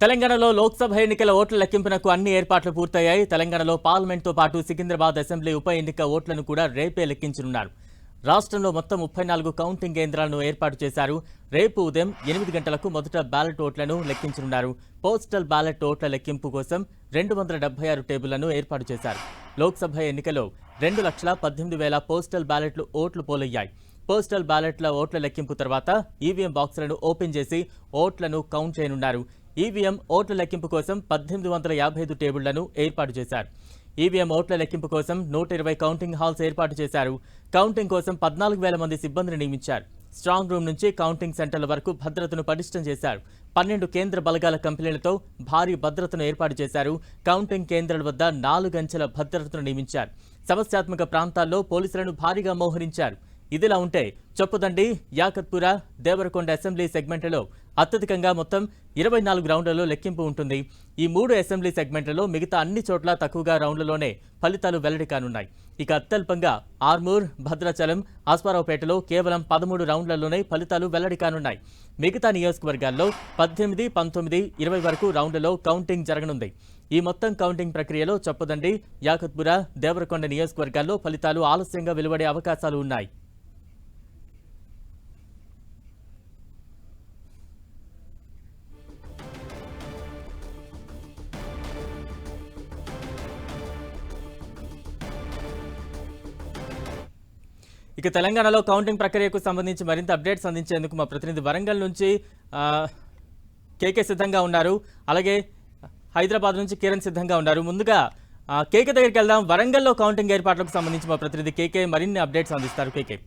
తెలంగాణలో లోక్సభ ఎన్నికల ఓట్ల లెక్కింపునకు అన్ని ఏర్పాట్లు పూర్తయ్యాయి. తెలంగాణలో పార్లమెంట్తో పాటు సికింద్రాబాద్ అసెంబ్లీ ఉప ఎన్నిక ఓట్లను కూడా రేపే లెక్కించనున్నారు. రాష్ట్రంలో మొత్తం 34 కౌంటింగ్ కేంద్రాలను ఏర్పాటు చేశారు. రేపు ఉదయం 8 గంటలకు మొదట బ్యాలెట్ ఓట్లను లెక్కించనున్నారు. పోస్టల్ బ్యాలెట్ ఓట్ల లెక్కింపు కోసం 276 టేబుళ్లను ఏర్పాటు చేశారు. లోక్సభ ఎన్నికలో 2,18,000 పోస్టల్ బ్యాలెట్లు ఓట్లు పోలయ్యాయి. పోస్టల్ బ్యాలెట్ల ఓట్ల లెక్కింపు తర్వాత ఈవీఎం బాక్సులను ఓపెన్ చేసి ఓట్లను కౌంట్ చేయనున్నారు. ఈవీఎం ఓట్ల లెక్కింపు కోసం 1855 టేబుళ్లను ఏర్పాటు చేశారు. ఈవీఎం ఓట్ల లెక్కింపు కోసం 120 కౌంటింగ్ హాల్స్ ఏర్పాటు చేశారు. కౌంటింగ్ కోసం 14,000 మంది సిబ్బందిని నియమించారు. స్ట్రాంగ్ రూమ్ నుంచి కౌంటింగ్ సెంటర్ల వరకు భద్రతను పటిష్టం చేశారు. 12 కేంద్ర బలగాల కంపెనీలతో భారీ భద్రతను ఏర్పాటు చేశారు. కౌంటింగ్ కేంద్రాల వద్ద 4 అంచెల భద్రతను నియమించారు. సమస్యాత్మక ప్రాంతాల్లో పోలీసులను భారీగా మోహరించారు. ఇదిలా ఉంటే చొప్పదండి, యాకత్పుర, దేవరకొండ అసెంబ్లీ సెగ్మెంట్లలో అత్యధికంగా మొత్తం 24 రౌండ్లలో లెక్కింపు ఉంటుంది. ఈ 3 అసెంబ్లీ సెగ్మెంట్లలో మిగతా అన్ని చోట్ల తక్కువగా రౌండ్లలోనే ఫలితాలు వెల్లడి కానున్నాయి. ఇక అత్యల్పంగా ఆర్మూర్, భద్రాచలం, అశ్వారావుపేటలో కేవలం 13 రౌండ్లలోనే ఫలితాలు వెల్లడి కానున్నాయి. మిగతా నియోజకవర్గాల్లో 18, 19, 20 వరకు రౌండ్లలో కౌంటింగ్ జరగనుంది. ఈ మొత్తం కౌంటింగ్ ప్రక్రియలో చొప్పదండి, యాకత్పుర, దేవరకొండ నియోజకవర్గాల్లో ఫలితాలు ఆలస్యంగా వెలువడే అవకాశాలు ఉన్నాయి. ఇక తెలంగాణలో కౌంటింగ్ ప్రక్రియకు సంబంధించి మరింత అప్డేట్స్ అందించేందుకు మా ప్రతినిధి వరంగల్ నుంచి కేకే సిద్ధంగా ఉన్నారు. అలాగే హైదరాబాద్ నుంచి కిరణ్ సిద్ధంగా ఉన్నారు. ముందుగా కేకే దగ్గరికి వెళ్దాం. వరంగల్లో కౌంటింగ్ ఏర్పాట్లకు సంబంధించి మా ప్రతినిధి కేకే మరిన్ని అప్డేట్స్ అందిస్తారు. కేకే.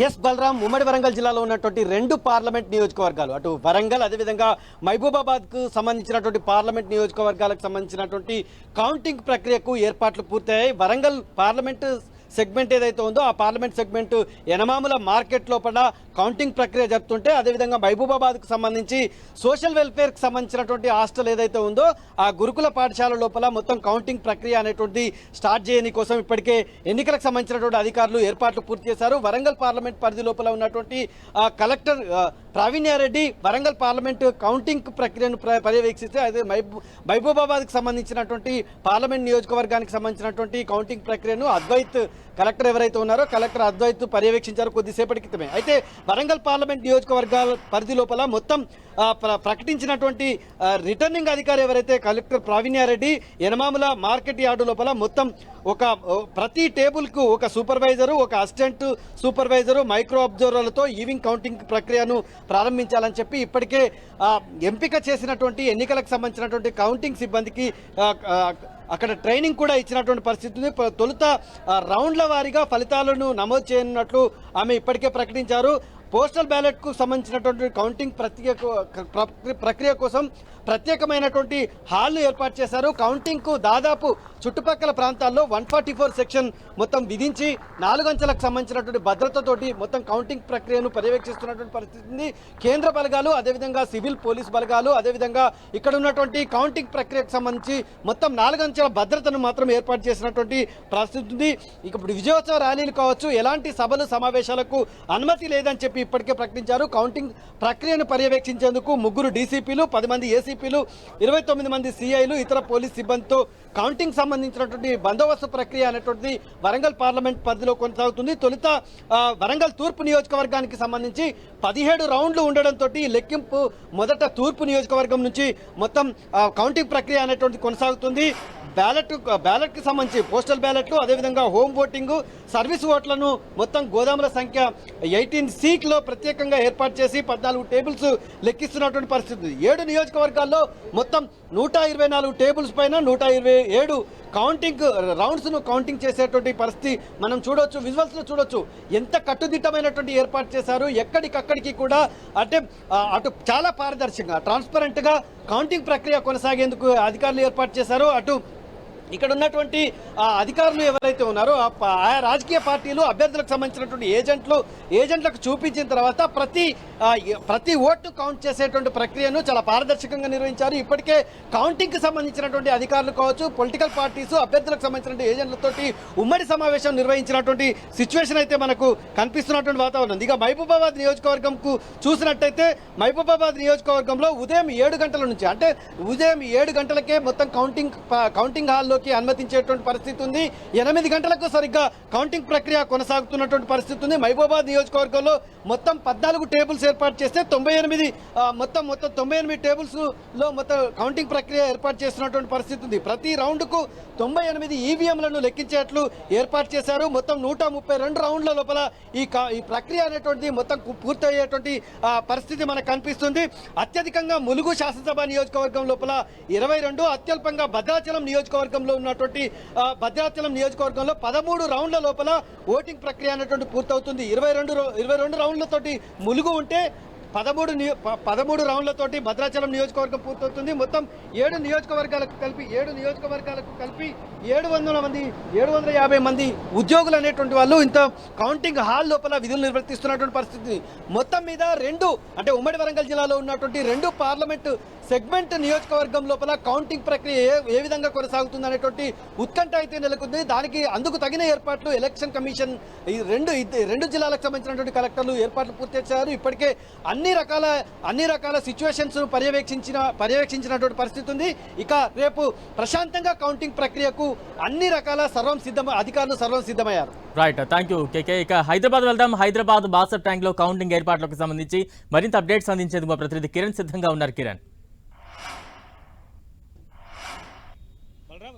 ఎస్ బలరాం, ఉమ్మడి వరంగల్ జిల్లాలో ఉన్నటువంటి 2 పార్లమెంట్ నియోజకవర్గాలు, అటు వరంగల్ అదేవిధంగా మహబూబాబాద్కు సంబంధించినటువంటి పార్లమెంట్ నియోజకవర్గాలకు సంబంధించినటువంటి కౌంటింగ్ ప్రక్రియకు ఏర్పాట్లు పూర్తయ్యాయి. వరంగల్ పార్లమెంటు సెగ్మెంట్ ఏదైతే ఉందో ఆ పార్లమెంట్ సెగ్మెంట్ యనమాముల మార్కెట్ లోపల కౌంటింగ్ ప్రక్రియ జరుపుతుంటే, అదేవిధంగా మహబూబాబాద్కు సంబంధించి సోషల్ వెల్ఫేర్కి సంబంధించినటువంటి హాస్టల్ ఏదైతే ఉందో ఆ గురుకుల పాఠశాల లోపల మొత్తం కౌంటింగ్ ప్రక్రియ అనేటువంటిది స్టార్ట్ చేయని కోసం ఇప్పటికే ఎన్నికలకు సంబంధించినటువంటి అధికారులు ఏర్పాట్లు పూర్తి చేశారు. వరంగల్ పార్లమెంట్ పరిధి లోపల ఉన్నటువంటి కలెక్టర్ ప్రావీణ్యారెడ్డి వరంగల్ పార్లమెంట్ కౌంటింగ్ ప్రక్రియను పర్యవేక్షిస్తే, అదే మహబూబాబాద్కి సంబంధించినటువంటి పార్లమెంట్ నియోజకవర్గానికి సంబంధించినటువంటి కౌంటింగ్ ప్రక్రియను అద్వైత్ కలెక్టర్ ఎవరైతే ఉన్నారో కలెక్టర్ అద్వైత్ పర్యవేక్షించారు కొద్దిసేపటి క్రితమే. అయితే వరంగల్ పార్లమెంట్ నియోజకవర్గాల పరిధి లోపల మొత్తం ప్రకటించినటువంటి రిటర్నింగ్ అధికారి ఎవరైతే collector Praveenya Reddy Enumamula market yard లోపల మొత్తం ప్రతి టేబుల్కు ఒక సూపర్వైజరు, ఒక అసిస్టెంట్ సూపర్వైజరు, మైక్రో అబ్జర్వర్లతో ఈవింగ్ కౌంటింగ్ ప్రక్రియను ప్రారంభించాలని చెప్పి ఇప్పటికే ఎంపిక చేసినటువంటి ఎన్నికలకు సంబంధించినటువంటి కౌంటింగ్ సిబ్బందికి అక్కడ ట్రైనింగ్ కూడా ఇచ్చినటువంటి పరిస్థితి ఉంది. తొలుత రౌండ్ల వారీగా ఫలితాలను నమోదు చేయనున్నట్లు ఆమె ఇప్పటికే ప్రకటించారు. పోస్టల్ బ్యాలెట్కు సంబంధించినటువంటి కౌంటింగ్ ప్రక్రియ కోసం ప్రత్యేకమైనటువంటి హాల్ను ఏర్పాటు చేశారు. కౌంటింగ్కు దాదాపు చుట్టుపక్కల ప్రాంతాల్లో 144 సెక్షన్ మొత్తం విధించి 4 అంచెలకు సంబంధించినటువంటి భద్రతతోటి మొత్తం కౌంటింగ్ ప్రక్రియను పర్యవేక్షిస్తున్నటువంటి పరిస్థితి ఉంది. కేంద్ర బలగాలు, అదేవిధంగా సివిల్ పోలీస్ బలగాలు, అదేవిధంగా ఇక్కడ ఉన్నటువంటి కౌంటింగ్ ప్రక్రియకు సంబంధించి మొత్తం 4 అంచెల భద్రతను మాత్రం ఏర్పాటు చేసినటువంటి పరిస్థితి ఉంది. ఇక ఇప్పుడు విజయోత్సవ ర్యాలీలు కావచ్చు, ఎలాంటి సభలు సమావేశాలకు అనుమతి లేదని చెప్పి ఇప్పటికే ప్రకటించారు. కౌంటింగ్ ప్రక్రియను పర్యవేక్షించేందుకు 3 డీసీపీలు, 10 మంది ఏసీపీలు, 29 మంది సిఐలు, ఇతర పోలీస్ సిబ్బందితో కౌంటింగ్ సంబంధించినటువంటి బందోబస్తు ప్రక్రియ అనేటువంటిది వరంగల్ పార్లమెంట్ పరిధిలో కొనసాగుతుంది. తొలుత వరంగల్ తూర్పు నియోజకవర్గానికి సంబంధించి 17 రౌండ్లు ఉండడంతో లెక్కింపు మొదట తూర్పు నియోజకవర్గం నుంచి మొత్తం కౌంటింగ్ ప్రక్రియ అనేటువంటిది కొనసాగుతుంది. బ్యాలెట్కి సంబంధించి పోస్టల్ బ్యాలెట్లు, అదేవిధంగా హోమ్ ఓటింగ్, సర్వీస్ ఓట్లను మొత్తం గోదాముల సంఖ్య 18 సీట్లో ప్రత్యేకంగా ఏర్పాటు చేసి 14 టేబుల్స్ లెక్కిస్తున్నటువంటి పరిస్థితి. 7 నియోజకవర్గాల్లో మొత్తం 124 టేబుల్స్ పైన 127 కౌంటింగ్ రౌండ్స్ను కౌంటింగ్ చేసేటువంటి పరిస్థితి మనం చూడొచ్చు. విజువల్స్లో చూడొచ్చు ఎంత కట్టుదిట్టమైనటువంటి ఏర్పాటు చేశారు. ఎక్కడికక్కడికి కూడా అటు చాలా పారదర్శకంగా ట్రాన్స్పరెంట్గా కౌంటింగ్ ప్రక్రియ కొనసాగేందుకు అధికారులు ఏర్పాటు చేశారు. అటు ఇక్కడ ఉన్నటువంటి అధికారులు ఎవరైతే ఉన్నారో ఆయా రాజకీయ పార్టీలు అభ్యర్థులకు సంబంధించినటువంటి ఏజెంట్లకు చూపించిన తర్వాత ప్రతి ఓటు కౌంట్ చేసేటువంటి ప్రక్రియను చాలా పారదర్శకంగా నిర్వహించారు. ఇప్పటికే కౌంటింగ్కి సంబంధించినటువంటి అధికారులు కావచ్చు, పొలిటికల్ పార్టీస్ అభ్యర్థులకు సంబంధించినటువంటి ఏజెంట్లతోటి ఉమ్మడి సమావేశం నిర్వహించినటువంటి సిచ్యువేషన్ అయితే మనకు కనిపిస్తున్నటువంటి వాతావరణం. ఇక మహబూబాబాద్ నియోజకవర్గంకు చూసినట్టయితే మహబూబాబాద్ నియోజకవర్గంలో ఉదయం 7 గంటల నుంచి, అంటే ఉదయం 7 గంటలకే మొత్తం కౌంటింగ్ హాల్లో అనుమతించేటువంటి పరిస్థితి ఉంది. 8 గంటలకు సరిగ్గా కౌంటింగ్ ప్రక్రియ కొనసాగుతున్నటువంటి పరిస్థితి ఉంది. మహబూబాబాద్ నియోజకవర్గంలో మొత్తం 14 టేబుల్స్ ఏర్పాటు చేస్తే 98 టేబుల్స్ లో మొత్తం కౌంటింగ్ ప్రక్రియ ఏర్పాటు చేస్తున్నటువంటి పరిస్థితి ఉంది. ప్రతి రౌండ్కు 98 ఈవీఎంలను లెక్కించేట్లు ఏర్పాటు చేశారు. మొత్తం 132 రౌండ్ల లోపల ఈ ప్రక్రియ అనేటువంటిది మొత్తం పూర్తయ్యేటువంటి పరిస్థితి మనకు కనిపిస్తుంది. అత్యధికంగా ములుగు శాసనసభ నియోజకవర్గం లోపల 22, అత్యల్పంగా భద్రాచలం నియోజకవర్గంలో ఉన్నటువంటి భద్రాచలం నియోజకవర్గంలో 13 రౌండ్ల లోపల ఓటింగ్ ప్రక్రియ అనేటువంటి పూర్తవుతుంది. 22 రౌండ్లతోటి ములుగు ఉంటే 13 రౌండ్లతోటి భద్రాచలం నియోజకవర్గం పూర్తవుతుంది. మొత్తం 7 నియోజకవర్గాలకు కలిపి 750 మంది ఉద్యోగులు అనేటువంటి వాళ్ళు ఇంత కౌంటింగ్ హాల్ లోపల విధులు నిర్వర్తిస్తున్నటువంటి పరిస్థితి. మొత్తం మీద అంటే ఉమ్మడి వరంగల్ జిల్లాలో ఉన్నటువంటి 2 పార్లమెంటు సెగ్మెంట్ నియోజకవర్గం లోపల కౌంటింగ్ ప్రక్రియ ఏ విధంగా కొనసాగుతుంది అనేటువంటి ఉత్కంఠ అయితే నెలకొంది. అందుకు తగిన ఏర్పాట్లు ఎలక్షన్ కమిషన్ ఈ రెండు జిల్లాలకు సంబంధించినటువంటి కలెక్టర్లు ఏర్పాట్లు పూర్తి చేశారు. ఇప్పటికే అన్ని రకాల సిచ్యువేషన్స్ పర్యవేక్షించినటువంటి పరిస్థితి ఉంది. ఇక రేపు ప్రశాంతంగా కౌంటింగ్ ప్రక్రియకు అన్ని రకాల అధికారులు సర్వం సిద్ధమయ్యారు. రైట్, థ్యాంక్ యూ కేకే. ఇక హైదరాబాద్ వెళ్దాం. హైదరాబాద్ బాసర్ ట్యాంక్ లో కౌంటింగ్ ఏర్పాట్లకు సంబంధించి మరింత అప్డేట్స్ అందించేందుకు మా ప్రతినిధి కిరణ్ సిద్ధంగా ఉన్నారు. కిరణ్,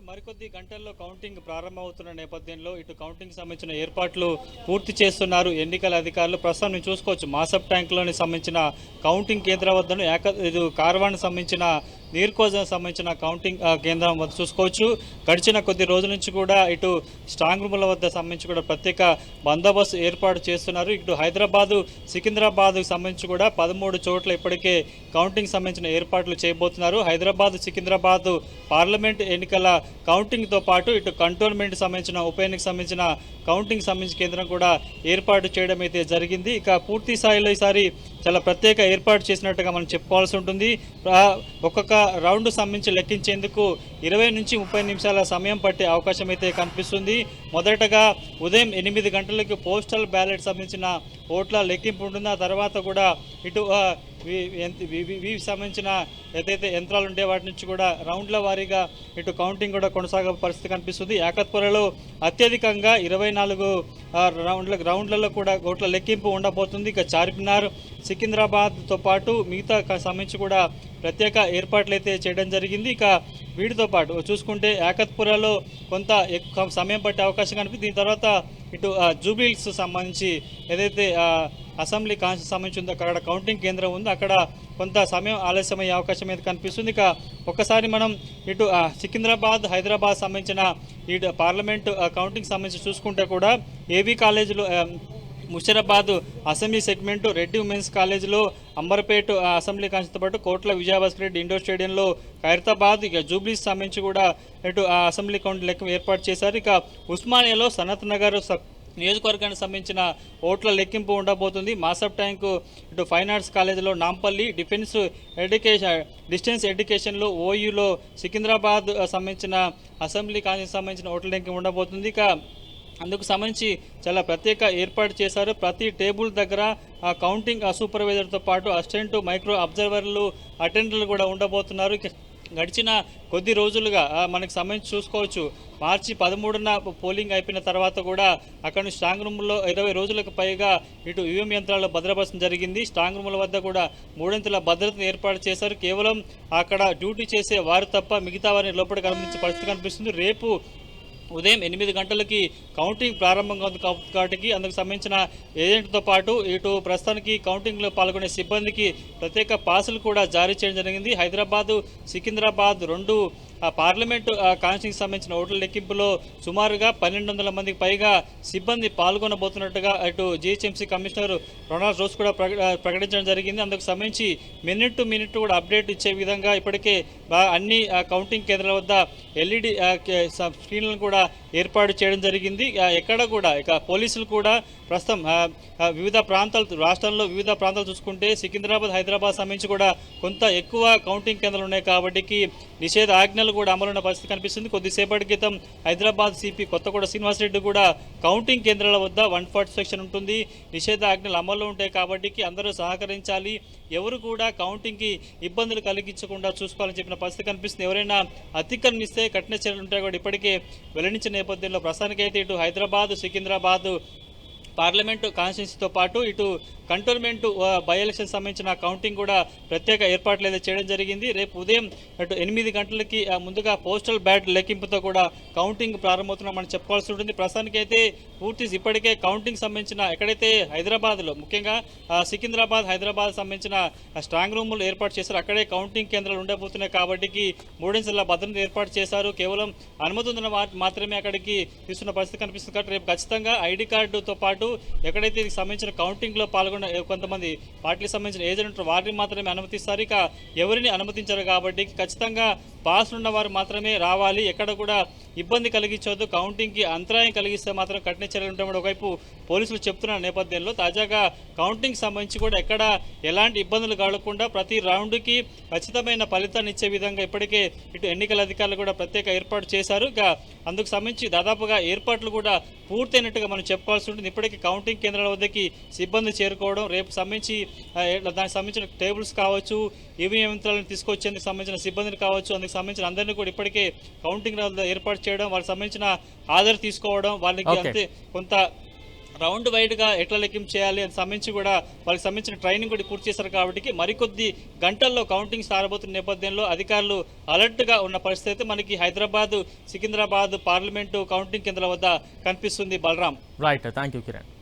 మరికొద్ది గంటల్లో కౌంటింగ్ ప్రారంభమవుతున్న నేపథ్యంలో ఇటు కౌంటింగ్ సంబంధించిన ఏర్పాట్లు పూర్తి చేస్తున్నారు ఎన్నికల అధికారులు. ప్రస్తుతం నేను చూసుకోవచ్చు మాసప్ ట్యాంక్లోని సంబంధించిన కౌంటింగ్ కేంద్రం వద్దను ఇది కార్వాన్ సంబంధించిన నీర్కోజం సంబంధించిన కౌంటింగ్ కేంద్రం వద్ద చూసుకోవచ్చు. గడిచిన కొద్ది రోజుల నుంచి కూడా ఇటు స్ట్రాంగ్ రూముల వద్ద సంబంధించి కూడా ప్రత్యేక బందోబస్తు ఏర్పాటు చేస్తున్నారు. ఇటు హైదరాబాదు సికింద్రాబాద్కు సంబంధించి కూడా 13 చోట్ల ఇప్పటికే కౌంటింగ్ సంబంధించిన ఏర్పాట్లు చేయబోతున్నారు. హైదరాబాద్ సికింద్రాబాద్ పార్లమెంట్ ఎన్నికల కౌంటింగ్తో పాటు ఇటు కంటోన్మెంట్ సంబంధించిన ఉప ఎన్నికకు సంబంధించిన కౌంటింగ్ సంబంధించిన కేంద్రం కూడా ఏర్పాటు చేయడం అయితే జరిగింది. ఇక పూర్తి స్థాయిలో ఈసారి చాలా ప్రత్యేక ఏర్పాటు చేసినట్టుగా మనం చెప్పుకోవాల్సి ఉంటుంది. ఒక్కొక్క రౌండ్ సంబంధించి లెక్కించేందుకు 20 నుంచి 30 నిమిషాల సమయం పట్టే అవకాశం అయితే కనిపిస్తుంది. మొదటగా ఉదయం 8 గంటలకు పోస్టల్ బ్యాలెట్ సంబంధించిన ఓట్ల లెక్కింపు ఉంటుంది. ఆ తర్వాత కూడా ఇటు సంబంధించిన ఏదైతే యంత్రాలు ఉండే వాటి నుంచి కూడా రౌండ్ల వారీగా ఇటు కౌంటింగ్ కూడా కొనసాగే పరిస్థితి కనిపిస్తుంది. యాకత్పురలో అత్యధికంగా 24 రౌండ్లలో కూడా ఓట్ల లెక్కింపు ఉండబోతుంది. ఇక చార్మినార్, సికింద్రాబాద్తో పాటు మిగతా సంబంధించి కూడా ప్రత్యేక ఏర్పాట్లు అయితే చేయడం జరిగింది. ఇక వీటితో పాటు చూసుకుంటే యాకత్పురలో కొంత ఎక్కువ సమయం పట్టే అవకాశం కనిపిస్తుంది. దీని తర్వాత ఇటు జూబ్లీహిల్స్ సంబంధించి ఏదైతే అసెంబ్లీ కాన్స్టిట్యూన్సీ సంబంధించి ఉందో అక్కడ కౌంటింగ్ కేంద్రం ఉందో అక్కడ కొంత సమయం ఆలస్యమయ్యే అవకాశం అయితే కనిపిస్తుంది. ఇక ఒక్కసారి మనం ఇటు సికింద్రాబాద్, హైదరాబాద్ సంబంధించిన ఇటు పార్లమెంటు కౌంటింగ్ సంబంధించి చూసుకుంటే కూడా ఏవీ కాలేజీలో Musheerabad assembly segment, Reddy women's కాలేజీలో, అంబర్పేట అసెంబ్లీ కాన్స్టిట్యూన్సీతో పాటు కోట్ల విజయభాస్కర్ రెడ్డి ఇండోర్ స్టేడియంలో, ఖైరతాబాద్, ఇక జూబ్లీస్ సంబంధించి కూడా ఇటు అసెంబ్లీ కౌంటింగ్ లెక్క ఏర్పాటు చేశారు. ఇక ఉస్మానియాలో సనత్ నగర్ నియోజకవర్గానికి సంబంధించిన ఓట్ల లెక్కింపు ఉండబోతుంది. మాసప్ ట్యాంకు, ఇటు ఫైన్ ఆర్ట్స్ కాలేజీలో, నాంపల్లి డిస్టెన్స్ ఎడ్యుకేషన్లో, ఓయూలో, సికింద్రాబాద్ సంబంధించిన అసెంబ్లీ కాన్స్టిట్యూన్సీకి సంబంధించిన ఓట్ల లెక్కింపు ఉండబోతుంది. ఇక అందుకు సంబంధించి చాలా ప్రత్యేక ఏర్పాటు చేశారు. ప్రతి టేబుల్ దగ్గర కౌంటింగ్ సూపర్వైజర్తో పాటు అసిస్టెంట్, మైక్రో అబ్జర్వర్లు, అటెండర్లు కూడా ఉండబోతున్నారు. గడిచిన కొద్ది రోజులుగా మనకు సంబంధించి చూసుకోవచ్చు. మార్చి 13న పోలింగ్ అయిపోయిన తర్వాత కూడా అక్కడ స్ట్రాంగ్ రూమ్లో 20 రోజులకు పైగా ఇటు ఈవీఎం యంత్రాల్లో భద్రపరచడం జరిగింది. స్ట్రాంగ్ రూముల వద్ద కూడా 3 భద్రతను ఏర్పాటు చేశారు. కేవలం అక్కడ డ్యూటీ చేసే వారు తప్ప మిగతా వారిని లోపలికి అనుమతించే పరిస్థితి కనిపిస్తుంది. రేపు ఉదయం 8 గంటలకి కౌంటింగ్ ప్రారంభం కాబట్టి అందుకు సంబంధించిన ఏజెంట్తో పాటు ఇటు ప్రస్తుతానికి కౌంటింగ్లో పాల్గొనే సిబ్బందికి ప్రత్యేక పాసులు కూడా జారీ చేయడం జరిగింది. హైదరాబాదు, సికింద్రాబాద్ 2 పార్లమెంటు కాన్స్టిట్యూన్సీకి సంబంధించిన ఓట్ల లెక్కింపులో సుమారుగా 1200 మందికి పైగా సిబ్బంది పాల్గొనబోతున్నట్టుగా అటు జీహెచ్ఎంసీ కమిషనర్ రొనాల్డ్ రోస్ కూడా ప్రకటించడం జరిగింది. అందుకు సంబంధించి మినిట్ టు మినిట్ కూడా అప్డేట్ ఇచ్చే విధంగా ఇప్పటికే అన్ని కౌంటింగ్ కేంద్రాల వద్ద ఎల్ఈడి స్క్రీన్లను కూడా ఏర్పాటు చేయడం జరిగింది. ఎక్కడ కూడా ఇక పోలీసులు కూడా ప్రస్తుతం వివిధ ప్రాంతాలు రాష్ట్రంలో వివిధ ప్రాంతాలు చూసుకుంటే సికింద్రాబాద్, హైదరాబాద్ సంబంధించి కూడా కొంత ఎక్కువ కౌంటింగ్ కేంద్రాలు ఉన్నాయి కాబట్టి నిషేధ ఆజ్ఞలు కూడా అమలున్న పరిస్థితి కనిపిస్తుంది. కొద్దిసేపటి క్రితం హైదరాబాద్ సిపి కొత్తగూడ శ్రీనివాసరెడ్డి కూడా కౌంటింగ్ కేంద్రాల వద్ద 140 సెక్షన్ ఉంటుంది, నిషేధ ఆజ్ఞలు అమల్లో ఉంటాయి కాబట్టి అందరూ సహకరించాలి, ఎవరు కూడా కౌంటింగ్కి ఇబ్బందులు కలిగించకుండా చూసుకోవాలని చెప్పిన పరిస్థితి కనిపిస్తుంది. ఎవరైనా అతిక్రమిస్తే కఠిన చర్యలు ఉంటాయి కూడా ఇప్పటికే వెల్లడించిన నేపథ్యంలో ప్రస్తుతానికైతే ఇటు హైదరాబాద్, సికింద్రాబాద్ పార్లమెంటు కాన్స్టిట్యూన్సీతో పాటు ఇటు కంటోన్మెంటు బై ఎలక్షన్ సంబంధించిన కౌంటింగ్ కూడా ప్రత్యేక ఏర్పాట్లు అయితే చేయడం జరిగింది. రేపు ఉదయం అటు 8 గంటలకి ముందుగా పోస్టల్ బ్యాలెట్ లెక్కింపుతో కూడా కౌంటింగ్ ప్రారంభమవుతున్నామని చెప్పుకోవాల్సి ఉంటుంది. ప్రస్తుతానికైతే పూర్తి ఇప్పటికే కౌంటింగ్ సంబంధించిన ఎక్కడైతే హైదరాబాద్లో ముఖ్యంగా సికింద్రాబాద్, హైదరాబాద్ సంబంధించిన స్ట్రాంగ్ రూములు ఏర్పాటు చేశారు. అక్కడే కౌంటింగ్ కేంద్రాలు ఉండబోతున్నాయి కాబట్టి 3 ఇంచుల భద్రత ఏర్పాటు చేశారు. కేవలం అనుమతి ఉన్న మాత్రమే అక్కడికి తీసుకున్న పరిస్థితి కనిపిస్తుంది. కాబట్టి రేపు ఖచ్చితంగా ఐడి కార్డుతో పాటు ఎక్కడైతే దీనికి సంబంధించిన కౌంటింగ్లో పాల్గొన్న కొంతమంది పార్టీకి సంబంధించిన ఏజెంట్ ఉంటారు వారిని మాత్రమే అనుమతిస్తారు. ఇక ఎవరిని అనుమతించారు కాబట్టి ఖచ్చితంగా పాస్ ఉన్న వారు మాత్రమే రావాలి, ఎక్కడ కూడా ఇబ్బంది కలిగించవద్దు, కౌంటింగ్కి అంతరాయం కలిగిస్తే మాత్రం కఠిన చర్యలు ఉంటామని ఒకవైపు పోలీసులు చెప్తున్న నేపథ్యంలో తాజాగా కౌంటింగ్ సంబంధించి కూడా ఎక్కడ ఎలాంటి ఇబ్బందులు కలగకుండా ప్రతి రౌండ్కి ఖచ్చితమైన ఫలితాన్ని ఇచ్చే విధంగా ఇప్పటికే ఇటు ఎన్నికల అధికారులు కూడా ప్రత్యేక ఏర్పాటు చేశారు. ఇక అందుకు సంబంధించి దాదాపుగా ఏర్పాట్లు కూడా పూర్తయినట్టుగా మనం చెప్పుకోవాల్సి ఉంటుంది. ఇప్పటికీ కౌంటింగ్ కేంద్రాల వద్దకి సిబ్బంది చేరుకోవడం, రేపు సంబంధించి దానికి సంబంధించిన టేబుల్స్ కావచ్చు, ఈవీఎం యంత్రాలను తీసుకొచ్చేందుకు సంబంధించిన సిబ్బందిని కావచ్చు, అందుకు సంబంధించిన అందరినీ కూడా ఇప్పటికే కౌంటింగ్ ఏర్పాటు చేయడం, వాళ్ళకి సంబంధించిన ఆధార్ తీసుకోవడం, వాళ్ళకి అంతే కొంత రౌండ్ వైడ్గా ఎట్లా లెక్కింపు చేయాలి అని సంబంధించి కూడా వాళ్ళకి సంబంధించిన ట్రైనింగ్ కూడా పూర్తి చేశారు కాబట్టి మరికొద్ది గంటల్లో కౌంటింగ్ సారబోతున్న నేపథ్యంలో అధికారులు అలర్ట్గా ఉన్న పరిస్థితి అయితే మనకి హైదరాబాద్, సికింద్రాబాద్ పార్లమెంటు కౌంటింగ్ కేంద్రాల వద్ద కనిపిస్తుంది. Balaram. Right, thank you Kiran.